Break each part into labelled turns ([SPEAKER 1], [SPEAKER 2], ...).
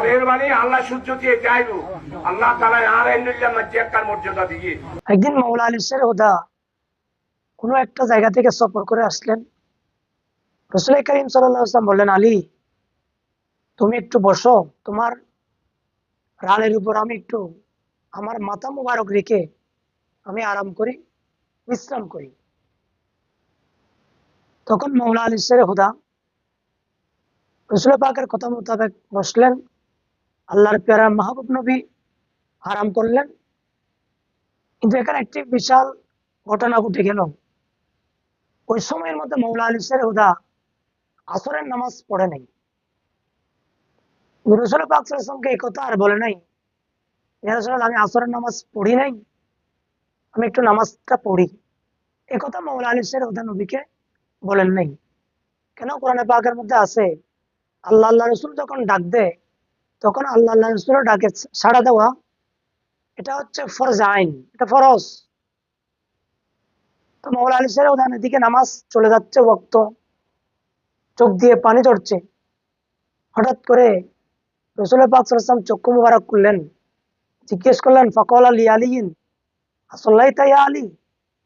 [SPEAKER 1] মেহরবানি আল্লাহ সূর্য দিয়ে যাইবো আল্লাহ তাআলা আর এন্ডুল্লাহ মাজ্জাকার মর্যাদা দিয়ে।
[SPEAKER 2] একদিন মাওলা আলী শের হুদা কোনো একটা জায়গা থেকে সফর করে আসলেন। রাসূল করিম সাল্লাল্লাহু আলাইহি ওয়াসাল্লাম বললেন, আলী তুমি একটু বসো, তোমার রানের উপর আমি একটু আমার মাথা মুবারক রেখে আমি আরাম করি, বিশ্রাম করি। তখন মাওলা আলী শের হুদা রাসূল পাকের কথা মোতাবেক বসলেন। আল্লাহর প্যারা মাহবুব নবী আরাম করলেন। কিন্তু এখানে একটি বিশাল ঘটনা ঘটে গেল। ওই সময়ের মধ্যে মাওলা আলী শের হুদা আসরের নামাজ পড়ে নাই। রাসূল পাক সাল্লাল্লাহু আলাইহি ওয়াসাল্লামকে এই কথা আর বলে নাই, ইয়া রাসূলুল্লাহ আমি আসরের নামাজ পড়ি নাই, আমি একটু নামাজটা পড়ি। এ কথা মাওলা আলী শের হুদা নবীকে বলেন নাই। কেন? কোরআনে পাকের মধ্যে আছে, আল্লাহ আল্লাহ রসুল যখন ডাক দেয় তখন আল্লাহ আল্লাহ রসুলের ডাকে সাড়া দেওয়া এটা হচ্ছে ফরজ আইন, এটা ফরজ। তো মাওলা আলী শের হুদা এদিকে নামাজ চলে যাচ্ছে, ওয়াক্ত, চোখ দিয়ে পানি ঝরছে। হঠাৎ করে রাসূল পাক সাল্লাল্লাহু আলাইহি ওয়াসাল্লাম চক্ষু মুবারক করলেন, জিজ্ঞেস করলেন, ফাকাল আলী আলীন আসল্লাইতা ইয়া আলী,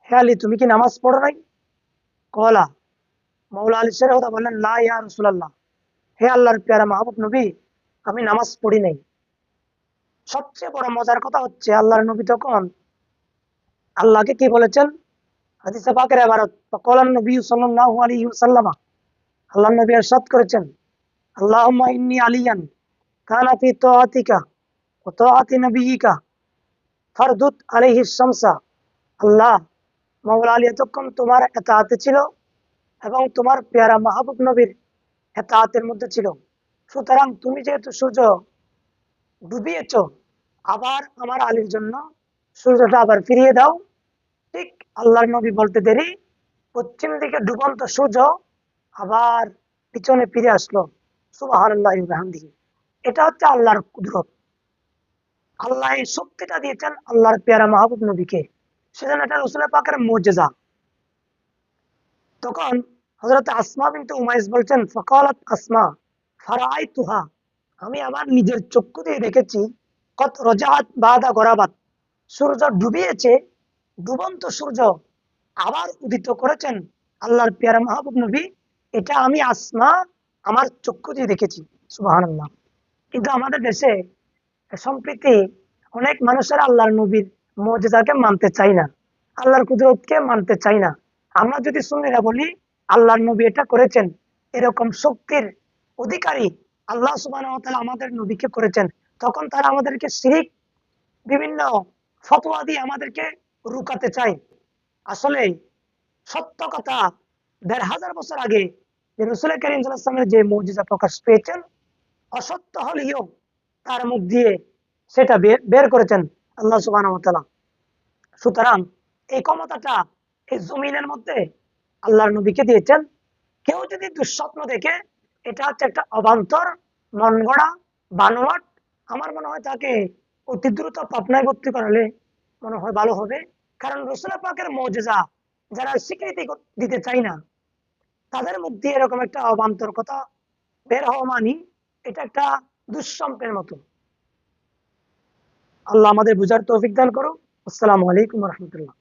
[SPEAKER 2] হে আলী তুমি কি নামাজ পড়ো নাই? কলা, মাওলা আলী শের হুদা বললেন, লা ইয়া রাসূলুল্লাহ, হে আল্লাহর প্যারা মাহবুব নবী আমি নামাজ পড়ি নাই। সবচেয়ে বড় মজার কথা হচ্ছে আল্লাহর নবী তখন আল্লাহকে কি বলেছেন? হাদিসে পাকের ইবারত, ফাকালান নবী সাল্লাল্লাহু আলাইহি ওয়াসাল্লাম, আল্লাহর নবী ইরশাদ করেছেন, আল্লাহুম্মা ইন্নী আলিয়ান কানা ফি তাআতিকা ওয়া তাআতি নবিয়িকা ফারদুত আলাইহি শামসা। আল্লাহ, মাওলা আলী এতক্ষণ তোমার এতাআতে ছিল এবং তোমার পেয়ারা মাহবুব নবীর এতাআতের মধ্যে ছিল, সুতরাং তুমি যেহেতু সূর্য ডুবিয়েছ, আবার আমার আলীর জন্য সূর্যটা আবার ফিরিয়ে দাও। ঠিক আল্লাহর নবী বলতে দেরি, পশ্চিম দিকে ডুবন্ত সূর্য আবার পিছনে ফিরে আসলো। সুবহানাল্লাহি ওয়া বিহামদিহি। এটা হচ্ছে আল্লাহর কুদরত। আল্লাহ এই শক্তিটা দিয়েছেন আল্লাহর পেয়ারা মাহবুব নবীকে, সেজন্য এটা রাসূল পাকের মুজিজা। তখন হযরত আসমা বিনতে উমাইস বলছেন, ফাকালাত আসমা ফারাআইতুহা, আমি আমার নিজের চক্ষু দিয়ে দেখেছি, কত রজাআত বাদা গরাবাত, সূর্য ডুবিয়েছে, ডুবন্ত সূর্য আবার উদিত করেছেন আল্লাহর পেয়ারা মাহবুব নবী। এটা আমি আসমা আমার চক্ষু দিয়ে দেখেছি। সুবহানাল্লাহ। কিন্তু আমাদের দেশে সম্প্রতি অনেক মানুষের আল্লাহর নবীর মুজিজাকে মানতে চাই না, আল্লাহর কুদরতকে মানতে চাই না। আমরা যদি সুন্নিরা বলি আল্লাহর নবী এটা করেছেন, এরকম শক্তির অধিকারী আল্লাহ সুবহানাহু ওয়া তাআলা আমাদের নবীকে করেছেন, তখন তারা আমাদেরকে শিরিক বিভিন্ন ফতোয়া দিয়ে আমাদেরকে রুকাতে চায়। আসলে সত্য কথা, ১৫০০ বছর আগে যে রাসূল কারীম সাল্লাল্লাহু আলাইহি ওয়াসাল্লামের যে মুজিজা প্রকাশ পেয়েছেন, অসত্য হলেও তার মুখ দিয়ে সেটা বের করেছেন আল্লাহ সুবহানাহু ওয়া তাআলা। সুতরাং এই ক্ষমতাটা এই জমিনের মধ্যে আল্লাহর নবীকে দিয়েছেন। কেউ যদি দুঃস্বপ্ন দেখে, এটা হচ্ছে একটা অবান্তর, মন গড়া, বানোয়াট, আমার মনে হয় তাকে অতি দ্রুত পাবনায় ভর্তি করালে মনে হয় ভালো হবে। কারণ রাসূল পাকের মুজিজা যারা স্বীকৃতি দিতে চায় না, তাদের মুখ দিয়ে এরকম একটা অবান্তর কথা বের হওয়া মানি এটা একটা দুঃস্বপ্নের মতো। আল্লাহ আমাদের বুঝার তৌফিক দান করুন। আসসালামু আলাইকুম ওয়া রাহমাতুল্লাহ।